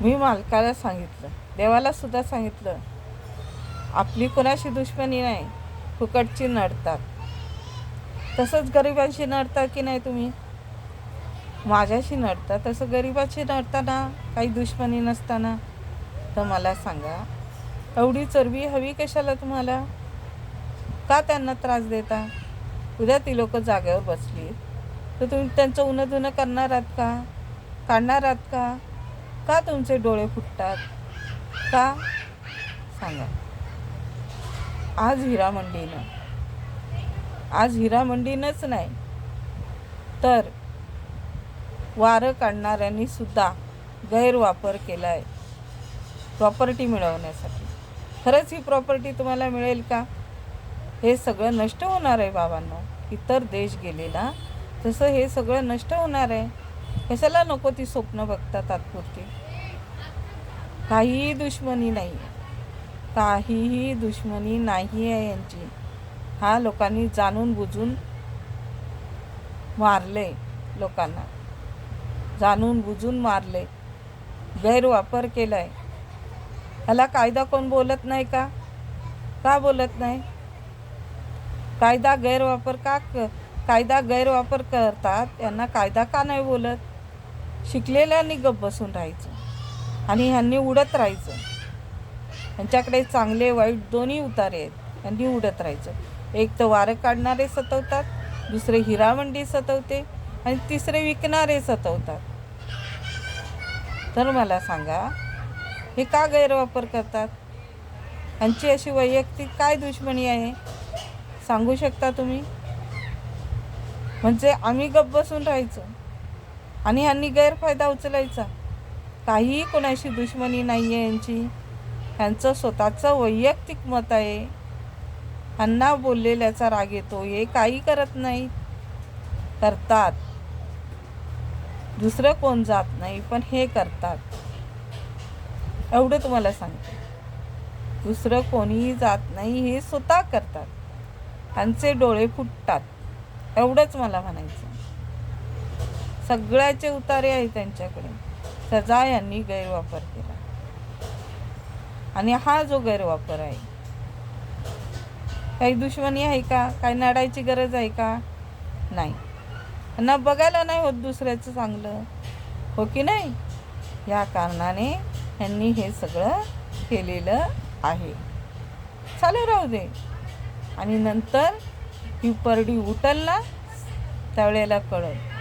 मी मालकाला सांगितलं, देवाला सुद्धा सांगितलं, आपली कोणाशी दुश्मनी नाही, फुकटची नडतात. तसंच गरिबांशी नडता की नाही तुम्ही? माझ्याशी नडता, तसं गरिबाशी नडताना काही दुश्मनी नसताना. तर मला सांगा, एवढी चरबी हवी कशाला तुम्हाला? का त्यांना त्रास देता? उद्या ती लोक जागेवर बसली तर तुम्ही त्यांचं उन्हं धुणं करणार आहात का? काढणार आहात का? का तुमचे डोळे फुटतात? का सांगा? आज हिरा मंडीनंच नाही तर वारं काढणाऱ्यांनी सुद्धा गैरवापर केला आहे प्रॉपर्टी मिळवण्यासाठी. खरंच ही प्रॉपर्टी तुम्हाला मिळेल का? हे सगळं नष्ट होणार आहे बाबांनो. इतर देश गेलेला तसं हे सगळं नष्ट होणार आहे. कशाला नको ती स्वप्न बघता तात्पुरती? काहीही दुश्मनी नाही आहे, काहीही दुश्मनी नाही आहे यांची. हा लोकांनी जाणून बुजून मारले, लोकांना जाणून बुजून मारले, गैरवापर केलाय. ह्याला कायदा कोण बोलत नाही का? का बोलत नाही? कायदा गैरवापर करतात त्यांना कायदा का नाही बोलत? शिकलेल्यांनी गप्प बसून राहायचं आणि ह्यांनी उडत राहायचं. ह्यांच्याकडे चांगले वाईट दोन्ही उतारे आहेत, ह्यांनी उडत राहायचं. एक तर वारं काढणारे सतवतात, दुसरे हिरामंडी सतवते आणि तिसरे विकणारे सतवतात. तर मला सांगा, हे का गैरवापर करतात? ह्यांची अशी वैयक्तिक काय दुश्मनी आहे सांगू शकता तुम्ही? म्हणजे आम्ही गप्प बसून राहायचं आणि ह्यांनी गैरफायदा उचलायचा. काहीही कोणाशी दुश्मनी नाही आहे यांची. ह्यांचं स्वतःचं वैयक्तिक मत आहे. ह्यांना बोललेल्याचा राग येतो, हे काही करत नाही. करतात, दुसरं कोण जात नाही, पण हे करतात. एवढं तुम्हाला सांगते, दुसरं कोणीही जात नाही, हे स्वतः करतात. ह्यांचे डोळे फुटतात, एवढंच मला म्हणायचं. सगळ्याचे उतारे आहे त्यांच्याकडे. सजा यांनी गैरवापर केला आणि हा जो गैरवापर आहे, काही दुश्मनी आहे का? काही नडायची गरज आहे का? नाही. त्यांना बघायला नाही होत दुसऱ्याचं चांगलं, हो की नाही? या कारणाने यांनी हे सगळं केलेलं आहे. चालू राहू दे, आणि नंतर ही परडी उठल ना, त्यावेळेला कळेल.